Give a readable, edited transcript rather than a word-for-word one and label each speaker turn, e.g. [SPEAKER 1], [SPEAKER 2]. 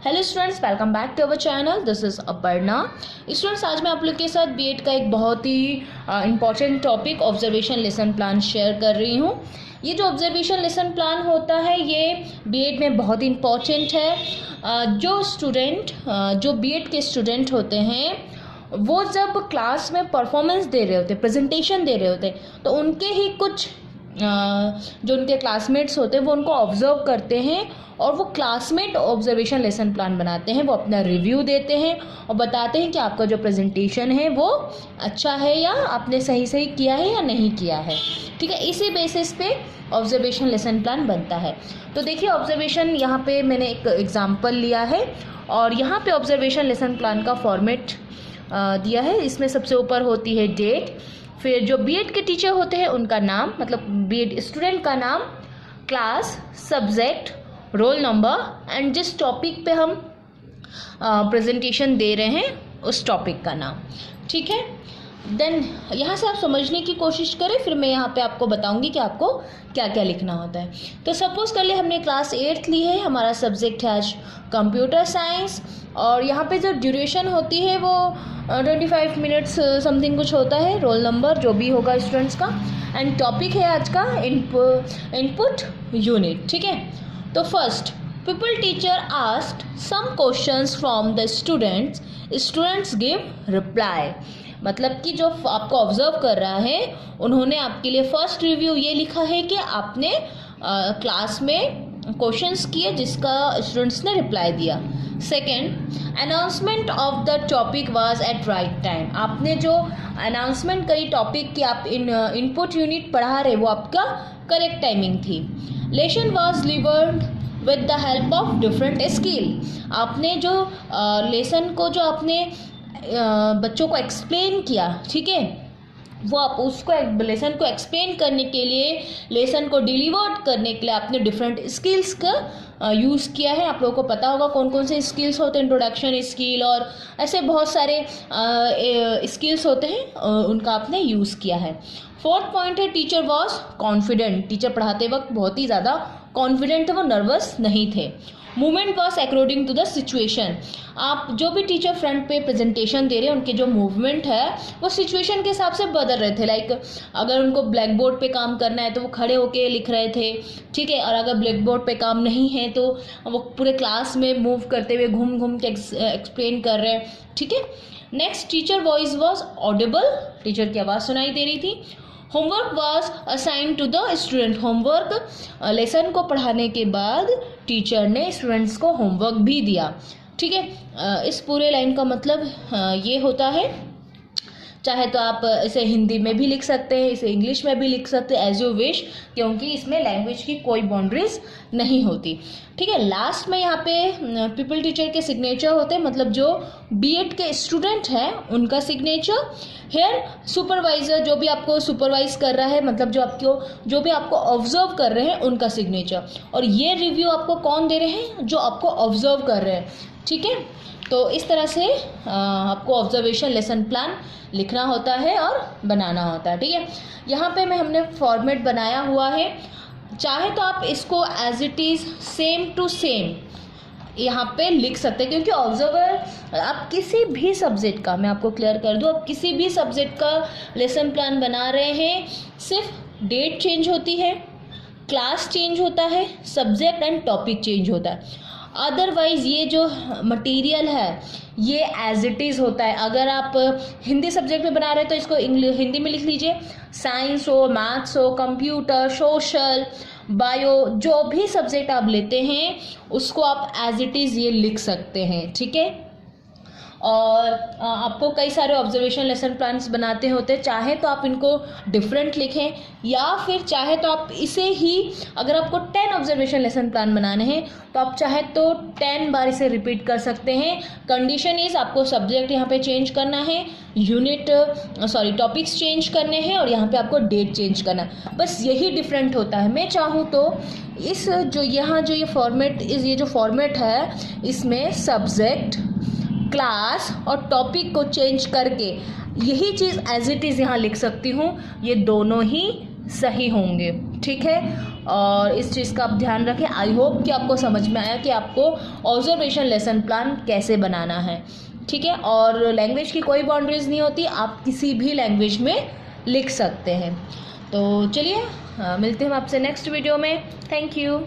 [SPEAKER 1] Hello students, welcome back to our channel. This is Aparna. Students, आज मैं आप लोग के साथ बीएड का एक बहुत ही important topic observation lesson plan share कर रही हूँ। ये जो ऑब्जर्वेशन लेसन प्लान होता है ये बीएड में बहुत ही इम्पॉर्टेंट है। जो बीएड के स्टूडेंट होते हैं वो जब क्लास में परफॉर्मेंस दे रहे होते, प्रेजेंटेशन दे रहे होते, तो उनके ही कुछ जो उनके क्लासमेट्स होते हैं वो उनको ऑब्जर्व करते हैं और वो क्लासमेट ऑब्जर्वेशन लेसन प्लान बनाते हैं। वो अपना रिव्यू देते हैं और बताते हैं कि आपका जो प्रेजेंटेशन है वो अच्छा है या आपने सही किया है या नहीं किया है। ठीक है, इसी बेसिस पे ऑब्जर्वेशन लेसन प्लान बनता है। तो देखिए, ऑब्जर्वेशन यहाँ पे मैंने एक एग्जाम्पल लिया है और यहाँ पे ऑब्जर्वेशन लेसन प्लान का फॉर्मेट दिया है। इसमें सबसे ऊपर होती है डेट, फिर जो बीएड के टीचर होते हैं उनका नाम, मतलब बीएड स्टूडेंट का नाम, class, subject, roll number and जिस टॉपिक पे हम प्रेजेंटेशन दे रहे हैं उस टॉपिक का नाम। ठीक है, देन यहाँ से आप समझने की कोशिश करें, फिर मैं यहाँ पे आपको बताऊंगी कि आपको क्या क्या लिखना होता है। तो सपोज कर ले हमने क्लास 8th ली है, हमारा सब्जेक्ट है आज कंप्यूटर साइंस और यहाँ पे जो ड्यूरेशन होती है वो 25 मिनट्स समथिंग कुछ होता है, रोल नंबर जो भी होगा स्टूडेंट्स का, एंड टॉपिक है आज का इनपुट यूनिट। ठीक है, तो first people teacher asked some questions from the students give reply. मतलब कि जो आपको ऑब्जर्व कर रहा है उन्होंने आपके लिए फर्स्ट रिव्यू ये लिखा है कि आपने क्लास में क्वेश्चंस किए जिसका स्टूडेंट्स ने रिप्लाई दिया। Second, announcement of the topic was at right time. आपने जो अनाउंसमेंट करी टॉपिक की आप इनपुट यूनिट पढ़ा रहे वो आपका करेक्ट टाइमिंग थी। Lesson was delivered with the help of different skill. आपने जो लेसन को जो आपने बच्चों को एक्सप्लेन किया, ठीक है, वो आप उसको लेसन को एक्सप्लेन करने के लिए, लेसन को डिलीवर्ड करने के लिए आपने डिफरेंट स्किल्स का यूज़ किया है। आप लोगों को पता होगा कौन कौन से स्किल्स होते हैं, इंट्रोडक्शन स्किल और ऐसे बहुत सारे स्किल्स होते हैं, उनका आपने यूज़ किया है। फोर्थ पॉइंट है टीचर वॉज कॉन्फिडेंट। टीचर पढ़ाते वक्त बहुत ही ज़्यादा कॉन्फिडेंट थे, वो नर्वस नहीं थे। Movement was according to the situation. आप जो भी टीचर फ्रंट पे प्रेजेंटेशन दे रहे हैं उनके जो मूवमेंट है वो सिचुएशन के हिसाब से बदल रहे थे। लाइक अगर उनको ब्लैक बोर्ड पे काम करना है तो वो खड़े होके लिख रहे थे, ठीक है, और अगर ब्लैक बोर्ड पे काम नहीं है तो वो पूरे क्लास में मूव करते हुए घूम घूम के एक्सप्लेन कर रहे हैं। ठीक है, next, teacher voice was audible. Teacher की आवाज़ सुनाई दे रही थी। Homework was assign to the student. Homework, lesson को पढ़ाने के बाद टीचर ने स्टूडेंट्स को होमवर्क भी दिया। ठीक है, इस पूरे लाइन का मतलब ये होता है, चाहे तो आप इसे हिंदी में भी लिख सकते हैं, इसे इंग्लिश में भी लिख सकते हैं, एज यू विश, क्योंकि इसमें लैंग्वेज की कोई बाउंड्रीज नहीं होती। ठीक है, लास्ट में यहाँ पे पीपल टीचर के सिग्नेचर होते हैं, मतलब जो बीएड के स्टूडेंट हैं उनका सिग्नेचर। हेयर सुपरवाइजर, जो भी आपको सुपरवाइज कर रहा है, मतलब जो भी आपको ऑब्जर्व कर रहे हैं उनका सिग्नेचर। और ये रिव्यू आपको कौन दे रहे हैं? जो आपको ऑब्जर्व कर रहे हैं। ठीक है, तो इस तरह से आपको ऑब्जर्वेशन लेसन प्लान लिखना होता है और बनाना होता है। ठीक है, यहाँ पे हमने फॉर्मेट बनाया हुआ है, चाहे तो आप इसको as it is same to same यहाँ पे लिख सकते हैं, क्योंकि ऑब्जर्वर आप किसी भी सब्जेक्ट का, मैं आपको क्लियर कर दूँ, आप किसी भी सब्जेक्ट का लेसन प्लान बना रहे हैं, सिर्फ डेट चेंज होती है, क्लास चेंज होता है, सब्जेक्ट एंड टॉपिक चेंज होता है। अदरवाइज़ ये जो मटेरियल है ये एज इट इज़ होता है। अगर आप हिंदी सब्जेक्ट में बना रहे हैं तो इसको हिंदी में लिख लीजिए। साइंस हो, मैथ्स हो, कंप्यूटर, सोशल, बायो, जो भी सब्जेक्ट आप लेते हैं उसको आप एज इट इज़ ये लिख सकते हैं। ठीक है, और आपको कई सारे ऑब्जर्वेशन लेसन प्लान्स बनाते होते हैं, चाहे तो आप इनको डिफरेंट लिखें या फिर चाहे तो आप इसे ही, अगर आपको 10 ऑब्जर्वेशन लेसन प्लान बनाने हैं तो आप चाहे तो 10 बार इसे रिपीट कर सकते हैं। कंडीशन इज़ आपको सब्जेक्ट यहाँ पे चेंज करना है, टॉपिक्स चेंज करने हैं और यहाँ पे आपको डेट चेंज करना है, बस यही डिफरेंट होता है। मैं चाहूँ तो इस ये फॉर्मेट है इसमें सब्जेक्ट, क्लास और टॉपिक को चेंज करके यही चीज़ एज इट इज़ यहाँ लिख सकती हूँ, ये दोनों ही सही होंगे। ठीक है, और इस चीज़ का आप ध्यान रखें। आई होप कि आपको समझ में आया कि आपको ऑब्जर्वेशन लेसन प्लान कैसे बनाना है, ठीक है। और लैंग्वेज की कोई बाउंड्रीज नहीं होती, आप किसी भी लैंग्वेज में लिख सकते हैं। तो चलिए मिलते हैं आपसे नेक्स्ट वीडियो में। Thank you.